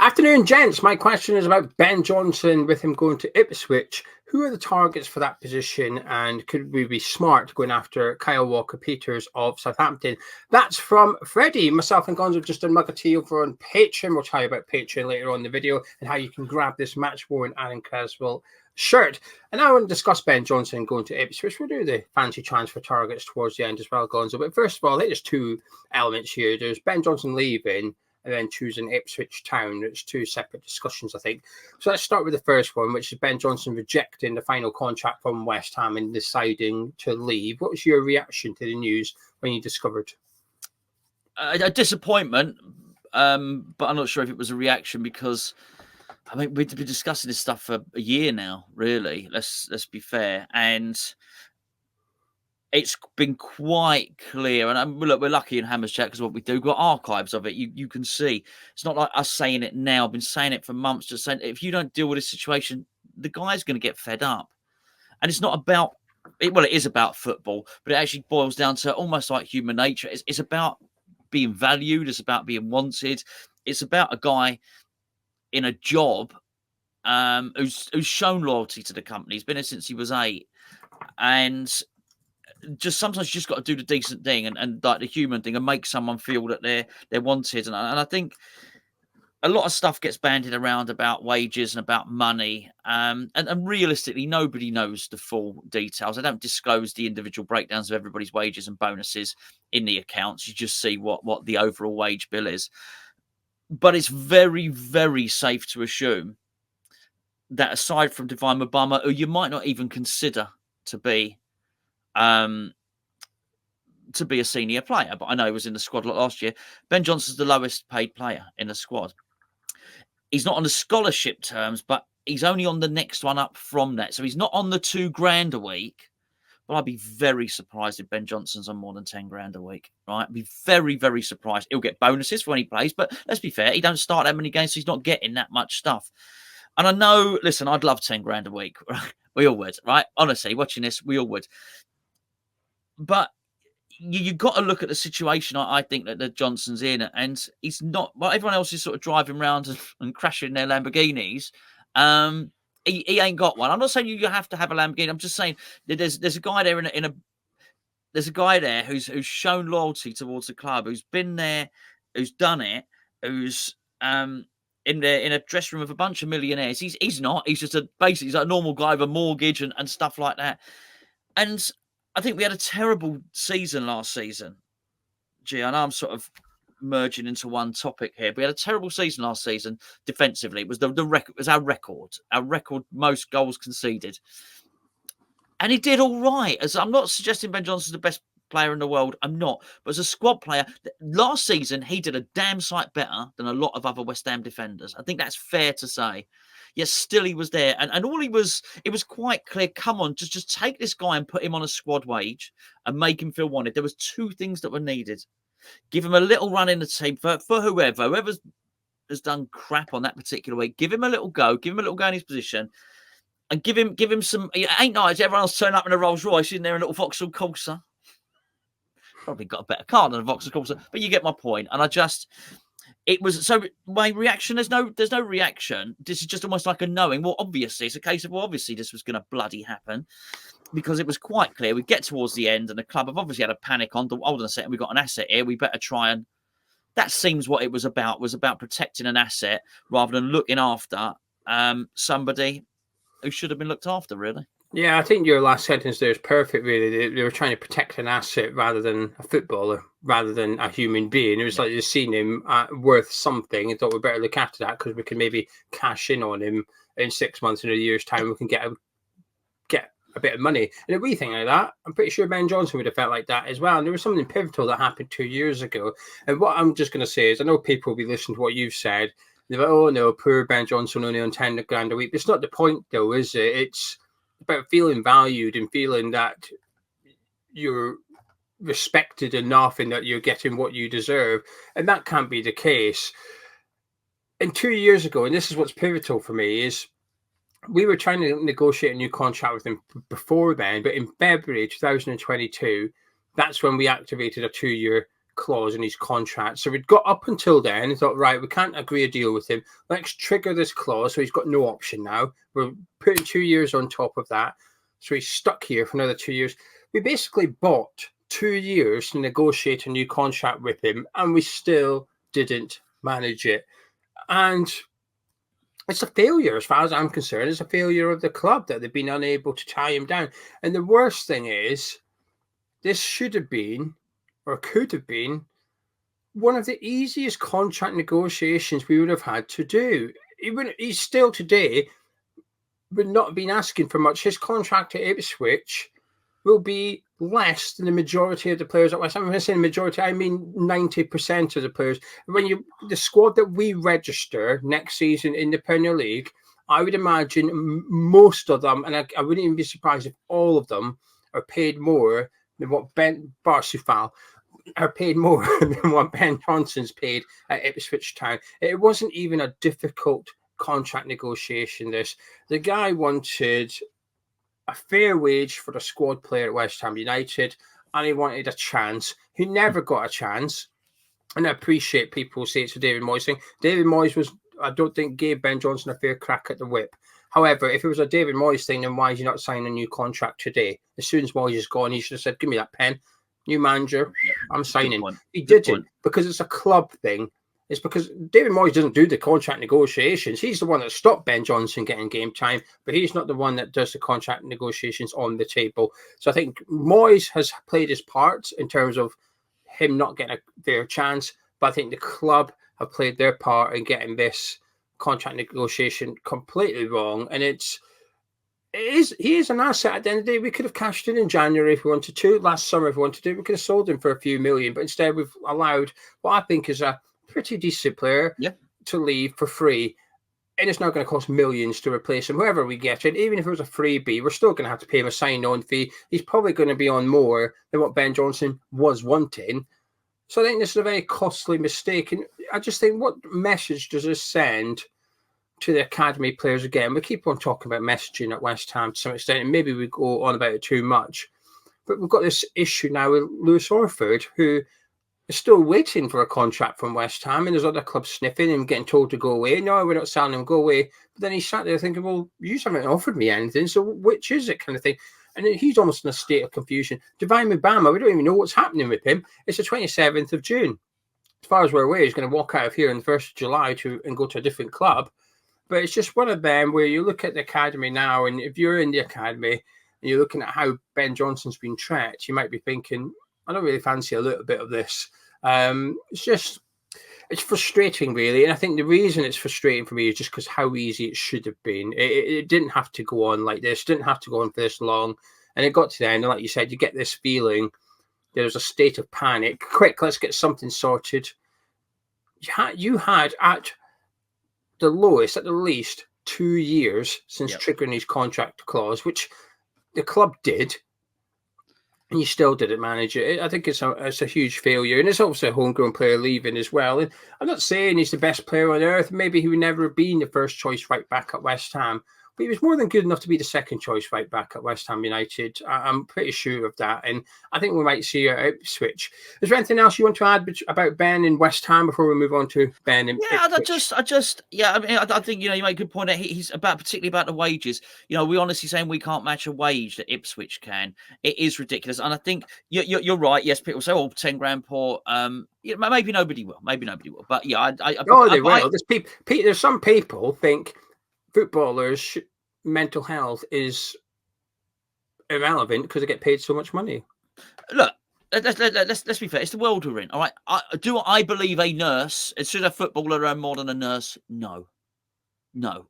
Afternoon, gents. My question is about Ben Johnson with him going to Ipswich. Who are the targets for that position, and could we be smart going after Kyle Walker-Peters of Southampton? That's from Freddie. Myself and Gonzo just done mug of tea over on Patreon. We'll tell you about Patreon later on in the video and how you can grab this match-worn Aaron Caswell shirt. And I want to discuss Ben Johnson going to Ipswich. We'll do the fancy transfer targets towards the end as well, Gonzo. But first of all, I think there's two elements here. There's Ben Johnson leaving and then choosing Ipswich Town. It's two separate discussions, I think. So let's start with the first one, which is Ben Johnson rejecting the final contract from West Ham and deciding to leave. What was your reaction to the news when you discovered? A disappointment, but I'm not sure if it was a reaction because, I mean, we've been discussing this stuff for a year now, really. Let's be fair. And it's been quite clear, and look, we're lucky in Hammers Chat because what we do, we've got archives of it. You can see it's not like us saying it now. I've been saying it for months. Just saying, if you don't deal with this situation, the guy's going to get fed up. And it's not about it. Well, it is about football, but it actually boils down to almost like human nature. It's about being valued. It's about being wanted. It's about a guy in a job who's shown loyalty to the company. He's been here since he was 8, and just sometimes you just got to do the decent thing and like the human thing and make someone feel that they're wanted. And I think a lot of stuff gets bandied around about wages and about money. And realistically, nobody knows the full details. I don't disclose the individual breakdowns of everybody's wages and bonuses in the accounts. You just see what the overall wage bill is. But it's very, very safe to assume that aside from Divine Mabama, who you might not even consider to be a senior player, but I know he was in the squad last year, Ben Johnson's the lowest paid player in the squad. He's not on the scholarship terms, but he's only on the next one up from that. So he's not on the $2,000 a week, but I'd be very surprised if Ben Johnson's on more than 10 grand a week, right? I'd be very, very surprised. He'll get bonuses for when he plays, but let's be fair, he don't start that many games, so he's not getting that much stuff. And I know, listen, I'd love 10 grand a week. Right? We all would, right? Honestly, watching this, we all would. But you've got to look at the situation I think that Johnson's in, and he's not. Well, everyone else is sort of driving around and crashing their Lamborghinis. He ain't got one. I'm not saying you have to have a Lamborghini. I'm just saying that there's a guy there there's a guy there who's shown loyalty towards the club, who's been there, who's done it, who's in a dressing room of a bunch of millionaires. He's not. He's just basically he's like a normal guy with a mortgage and stuff like that. And I think we had a terrible season last season. Gee, I know I'm sort of merging into one topic here. But we had a terrible season last season defensively. It was the record. It was our record most goals conceded, and he did all right. As I'm not suggesting Ben Johnson's the best player in the world. I'm not. But as a squad player, last season he did a damn sight better than a lot of other West Ham defenders. I think that's fair to say. Yet still he was there. And all it was quite clear, come on, just take this guy and put him on a squad wage and make him feel wanted. There was two things that were needed. Give him a little run in the team for whoever's has done crap on that particular week. Give him a little go. Give him a little go in his position. And give him some... It ain't nice. Everyone else turn up in a Rolls Royce in there in a little Vauxhall Corsa. Probably got a better car than a Vauxhall Corsa. But you get my point. And I just... It was so my reaction. There's no reaction. This is just almost like a knowing. Well, obviously, it's a case of obviously this was going to bloody happen because it was quite clear. We get towards the end, and the club have obviously had a panic on. Hold on a second, we've got an asset here. We better try and. That seems what it was about. Was about protecting an asset rather than looking after somebody who should have been looked after. Really. Yeah, I think your last sentence there is perfect, really. They were trying to protect an asset rather than a footballer, rather than a human being. It was like you've seen him worth something and thought we better look after that because we can maybe cash in on him in 6 months, in a year's time. We can get a bit of money. And if we think like that, I'm pretty sure Ben Johnson would have felt like that as well. And there was something pivotal that happened 2 years ago. And what I'm just going to say is I know people will be listening to what you've said. They're like, oh, no, poor Ben Johnson only on 10 grand a week. But it's not the point, though, is it? It's about feeling valued and feeling that you're respected enough and that you're getting what you deserve. And that can't be the case. And 2 years ago, and this is what's pivotal for me, is we were trying to negotiate a new contract with him before then. But in February 2022, that's when we activated a 2-year clause in his contract. So we'd got up until then and thought, right, we can't agree a deal with him. Let's trigger this clause. So he's got no option now. We're putting 2 years on top of that. So he's stuck here for another 2 years. We basically bought 2 years to negotiate a new contract with him, and we still didn't manage it. And it's a failure as far as I'm concerned. It's a failure of the club that they've been unable to tie him down. And the worst thing is, this should have been, or could have been, one of the easiest contract negotiations we would have had to do. He's still today would not have been asking for much. His contract at Ipswich will be less than the majority of the players at West Ham. When I say majority, I mean 90% of the players. The squad that we register next season in the Premier League, I would imagine most of them, and I wouldn't even be surprised if all of them are paid more than what Ben Barsufal are paid more than what Ben Johnson's paid at Ipswich Town. It wasn't even a difficult contract negotiation. The guy wanted a fair wage for the squad player at West Ham United, and he wanted a chance. He never got a chance. And I appreciate people say it's a David Moyes thing. David Moyes I don't think, gave Ben Johnson a fair crack at the whip. However, if it was a David Moyes thing, then why is he not signing a new contract today? As soon as Moyes is gone, he should have said, give me that pen. New manager, I'm signing. He didn't, because it's a club thing. It's because David Moyes doesn't do the contract negotiations. He's the one that stopped Ben Johnson getting game time, but he's not the one that does the contract negotiations on the table. So I think Moyes has played his part in terms of him not getting a fair chance, but I think the club have played their part in getting this contract negotiation completely wrong. And he is an asset at the end of the day. We could have cashed in January if we wanted to. Last summer, if we wanted to, we could have sold him for a few million, but instead we've allowed what I think is a pretty decent player to leave for free, and it's not going to cost millions to replace him. Whoever we get in, even if it was a freebie, we're still going to have to pay him a sign-on fee. He's probably going to be on more than what Ben Johnson was wanting. So I think this is a very costly mistake, and I just think, what message does this send to the academy players? Again, we keep on talking about messaging at West Ham to some extent, and maybe we go on about it too much, but we've got this issue now with Lewis Orford, who is still waiting for a contract from West Ham, and there's other clubs sniffing and getting told to go away. No, we're not selling him, go away. But then he sat there thinking, well, you haven't offered me anything, so which is it, kind of thing. And he's almost in a state of confusion. Divine Mubama, we don't even know what's happening with him. It's the 27th of June. As far as we're aware, he's going to walk out of here on the 1st of July and go to a different club. But it's just one of them where you look at the academy now, and if you're in the academy and you're looking at how Ben Johnson's been tracked, you might be thinking, I don't really fancy a little bit of this. It's frustrating, really. And I think the reason it's frustrating for me is just because how easy it should have been. It didn't have to go on like this, didn't have to go on for this long. And it got to the end, and like you said, you get this feeling there's a state of panic. Quick, let's get something sorted. You had at the lowest, at the least, 2 years since triggering his contract clause, which the club did, and you still didn't manage it. I think it's a huge failure, and it's also a homegrown player leaving as well. And I'm not saying he's the best player on earth. Maybe he would never have been the first choice right back at West Ham, but he was more than good enough to be the second choice right back at West Ham United. I'm pretty sure of that, and I think we might see a Ipswich. Is there anything else you want to add about Ben and West Ham before we move on to Ben and Ipswich? I think you make a good point. He's particularly about the wages. We honestly saying we can't match a wage that Ipswich can. It is ridiculous, and I think you're right. Yes, people say, "Oh, 10 grand poor." Maybe nobody will. But yeah, they will. There's some people think footballers' mental health is irrelevant because they get paid so much money. Look, let's be fair. It's the world we're in. All right. Do I believe a nurse should a footballer earn more than a nurse? No.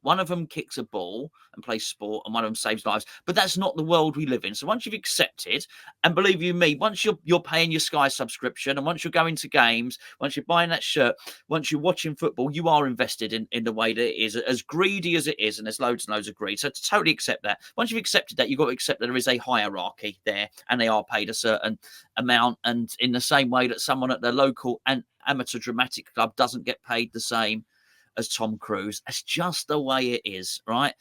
One of them kicks a ball and plays sport, and one of them saves lives. But that's not the world we live in. So once you've accepted, and believe you me, once you're paying your Sky subscription, and once you're going to games, once you're buying that shirt, once you're watching football, you are invested in the way that it is, as greedy as it is, and there's loads and loads of greed. So to totally accept that. Once you've accepted that, you've got to accept that there is a hierarchy there, and they are paid a certain amount. And in the same way that someone at the local and amateur dramatic club doesn't get paid the same as Tom Cruise. That's just the way it is, right?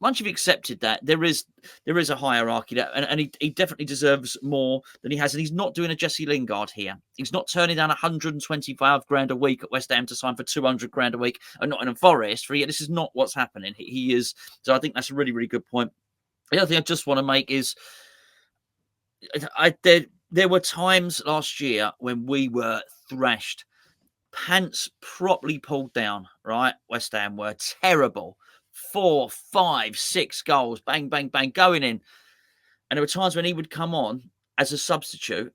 once you've accepted that, there is a hierarchy there, and he definitely deserves more than he has. And he's not doing a Jesse Lingard here. He's not turning down 125 grand a week at West Ham to sign for 200 grand a week and not in a Forest. This is not what's happening. He is. So I think that's a really, really good point. The other thing I just want to make is there were times last year when we were thrashed, pants properly pulled down, right? West Ham were terrible. 4, 5, 6 goals, bang, bang, bang, going in. And there were times when he would come on as a substitute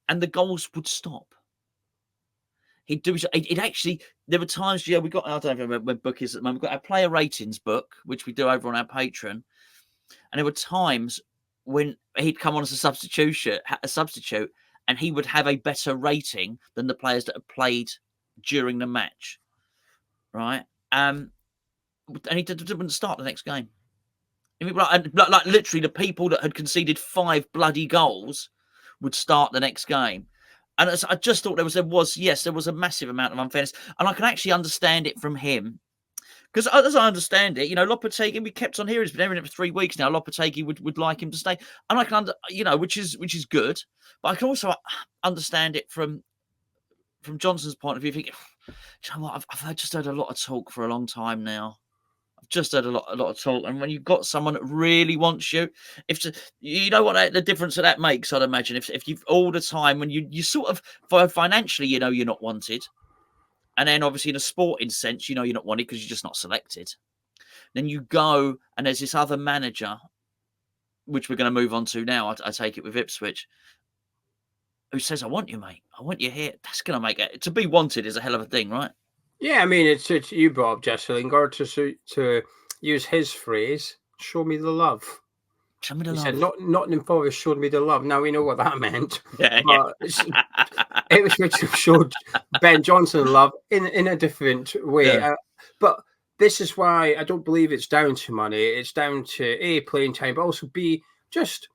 and the goals would stop. He'd do it actually. There were times, we got, I don't know when book is at the moment, we've got our player ratings book, which we do over on our Patreon. And there were times when he'd come on as a substitute, and he would have a better rating than the players that had played during the match, right? And he didn't start the next game. Like literally, the people that had conceded 5 bloody goals would start the next game. And I just thought there was a massive amount of unfairness, and I can actually understand it from him. Because as I understand it, Lopetegui, we kept on hearing, he's been hearing it for 3 weeks now. Lopetegui would like him to stay, and I can, which is good. But I can also understand it from Johnson's point of view. Thinking, you know what, I've just heard a lot of talk for a long time now. I've just heard a lot of talk, and when you've got someone that really wants you, you know what the difference that makes, I'd imagine, if you've all the time when you sort of financially, you're not wanted. And then obviously in a sporting sense, you're not wanted because you're just not selected. Then you go and there's this other manager, which we're going to move on to now, I take it with Ipswich, who says, I want you, mate. I want you here. That's going to make it. To be wanted is a hell of a thing, right? Yeah, I mean, it's you brought up Jesse Lingard to use his phrase, show me the love. Show me the love. He said, Nottingham Forest showed me the love. Now we know what that meant. Yeah, It was which showed Ben Johnson love in a different way. Yeah. But this is why I don't believe it's down to money. It's down to A, playing time, but also B, just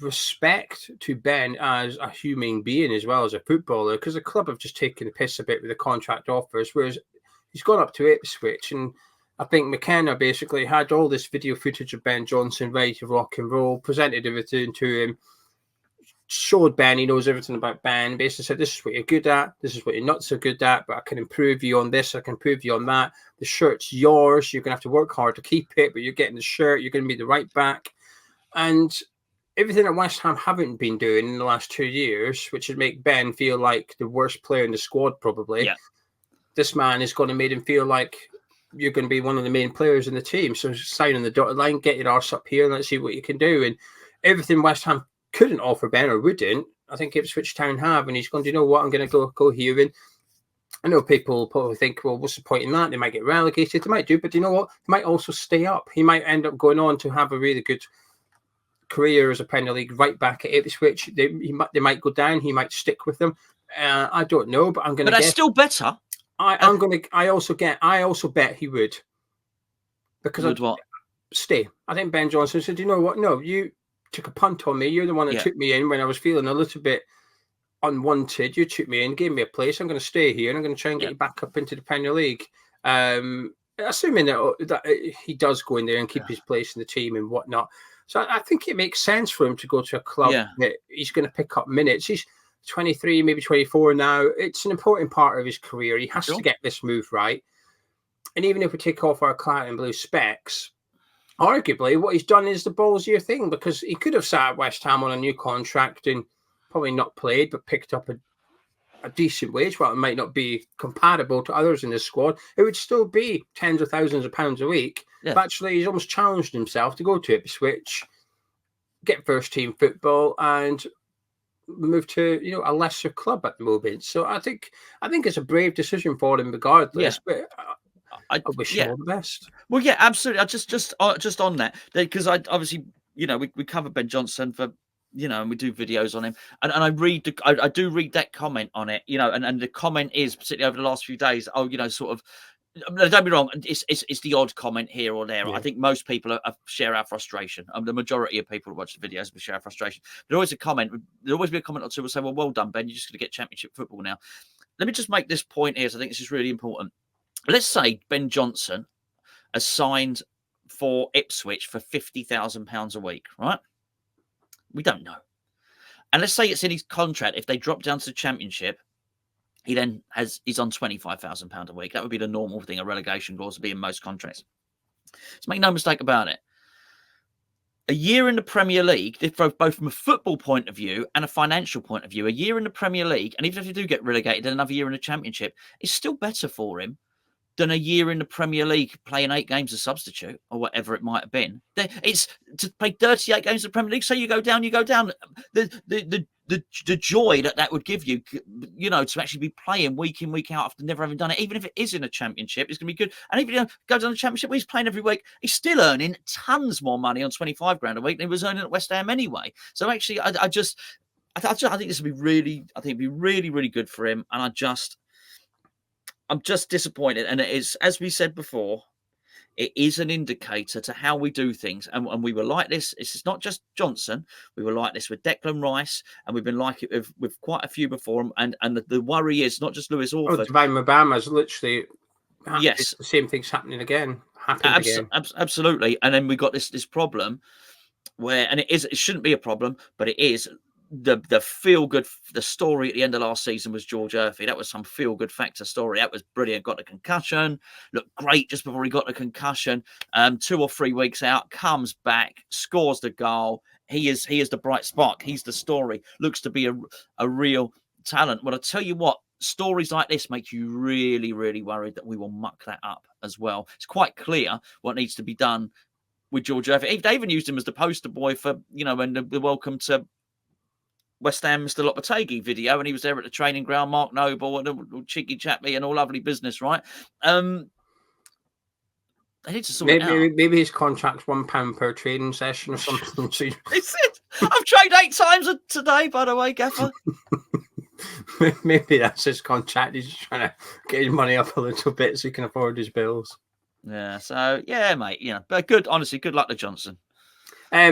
respect to Ben as a human being as well as a footballer, because the club have just taken the piss a bit with the contract offers, whereas he's gone up to Ipswich, and I think McKenna basically had all this video footage of Ben Johnson ready to rock and roll, presented everything to him, showed Ben he knows everything about Ben, basically said, this is what you're good at, this is what you're not so good at, but I can improve you on this, I can improve you on that. The shirt's yours, you're going to have to work hard to keep it, but you're getting the shirt, you're going to be the right back. And everything that West Ham haven't been doing in the last 2 years, which would make Ben feel like the worst player in the squad probably, this man is going to make him feel like you're going to be one of the main players in the team. So sign on the dotted line, get your arse up here and let's see what you can do. And everything West Ham couldn't offer Ben or wouldn't, I think Ipswich Town have, and he's going to, you know what, I'm going to go here. And I know people probably think, well, what's the point in that? They might get relegated, they might do, but you know what? They might also stay up. He might end up going on to have a really good career as a Premier League right back at Ipswich. They might go down, he might stick with them. I don't know, but I'm going to. But that's still better. I also bet he would, because would what? Stay. I think Ben Johnson said, you know what? No, you took a punt on me. You're the one that took me in when I was feeling a little bit unwanted. You took me in, gave me a place. I'm going to stay here, and I'm going to try and get you back up into the Premier League. Assuming that he does go in there and keep his place in the team and whatnot. So I think it makes sense for him to go to a club that he's going to pick up minutes. He's 23, maybe 24 now. It's an important part of his career. He has to get this move right. And even if we take off our claret and blue specs, arguably what he's done is the ballsier thing, because he could have sat at West Ham on a new contract and probably not played, but picked up a decent wage. While it might not be comparable to others in this squad, it would still be tens of thousands of pounds a week. Yeah. But actually, he's almost challenged himself to go to Ipswich, get first team football, and move to a lesser club at the moment. So I think it's a brave decision for him, regardless. But I wish him all the best. Well, yeah, absolutely. I just on that, because I obviously we cover Ben Johnson for. And we do videos on him, and I do read that comment on it, and the comment is, particularly over the last few days, sort of, don't be wrong, it's the odd comment here or there. I think most people share our frustration. The majority of people who watch the videos will share our frustration. There's always be a comment or two will say, well done, Ben, you're just going to get championship football now. Let me just make this point here, so I think this is really important. Let's say Ben Johnson has signed for Ipswich for £50,000 a week, right? We don't know. And let's say it's in his contract. If they drop down to the Championship, he's on £25,000 a week. That would be the normal thing. A relegation clause would be in most contracts. So make no mistake about it. A year in the Premier League, both from a football point of view and a financial point of view, a year in the Premier League, and even if you do get relegated, another year in the Championship, is still better for him than a year in the Premier League playing 8 games as substitute or whatever it might have been. It's to play 38 games in the Premier League. So you go down. The joy that would give you, to actually be playing week in, week out after never having done it, even if it is in a Championship, it's going to be good. And if you go down the Championship, where he's playing every week, he's still earning tons more money on 25 grand a week than he was earning at West Ham anyway. So actually, I think this would be really, really good for him. And I'm just disappointed. And it is, as we said before, it is an indicator to how we do things. And we were like this. It's not just Johnson. We were like this with Declan Rice, and we've been like it with quite a few before. And the worry is not just Lewis Orford. Divine Mabama's literally, yes, the same thing's happening again. Absolutely. And then we got this problem where, and it shouldn't be a problem, but it is. The feel good, the story at the end of last season was George Urphy. That was some feel good factor story. That was brilliant. Got a concussion, looked great just before he got the concussion. 2 or 3 weeks out, comes back, scores the goal. He is the bright spark. He's the story. Looks to be a real talent. Well, I tell you what, stories like this make you really, really worried that we will muck that up as well. It's quite clear what needs to be done with George Urphy. They even used him as the poster boy for when the welcome to West Ham Mr. Lopetegui video, and he was there at the training ground, Mark Noble and Cheeky Chappie and all lovely business, right? They need to sort it out. Maybe his contract's £1 per training session or something. Is it? I've trained 8 times today, by the way, Gaffer. Maybe that's his contract. He's just trying to get his money up a little bit so he can afford his bills. Yeah, so, yeah, mate, but good luck to Johnson.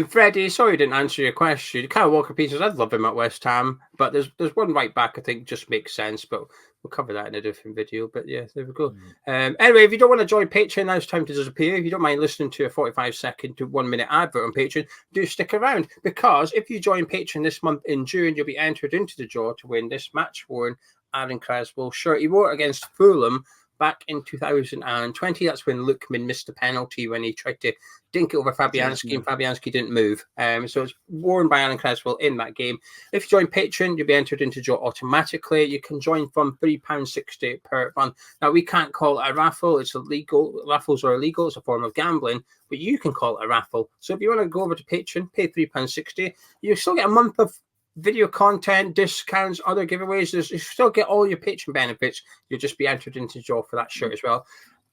Freddie, sorry I didn't answer your question. Kyle Walker-Peters, I'd love him at West Ham, but there's one right back I think just makes sense, but we'll cover that in a different video. But yeah, there we go. Anyway, if you don't want to join Patreon, now it's time to disappear. If you don't mind listening to a 45-second to 1-minute advert on Patreon, do stick around, because if you join Patreon this month in June, you'll be entered into the draw to win this match-worn Aaron Creswell shirt. He wore it against Fulham back in 2020. That's when Lookman missed the penalty when he tried to dink it over Fabianski, and Fabianski didn't move. So it's worn by Alan Creswell in that game. If you join Patreon, you'll be entered into draw automatically. You can join from £3.60 per month. Now, we can't call it a raffle. It's illegal. Raffles are illegal. It's a form of gambling, but you can call it a raffle. So if you want to go over to Patreon, pay £3.60. You still get a month of video content, discounts, other giveaways. You still get all your Patreon benefits. You'll just be entered into the draw for that shirt as well.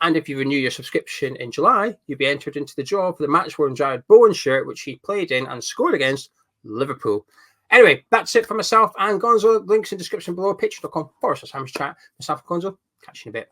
And if you renew your subscription in July, you'll be entered into the draw for the match-worn Jared Bowen shirt, which he played in and scored against Liverpool. Anyway, that's it for myself and Gonzo. Links in the description below. Patreon.com/SamChat. Myself and Gonzo. Catch you in a bit.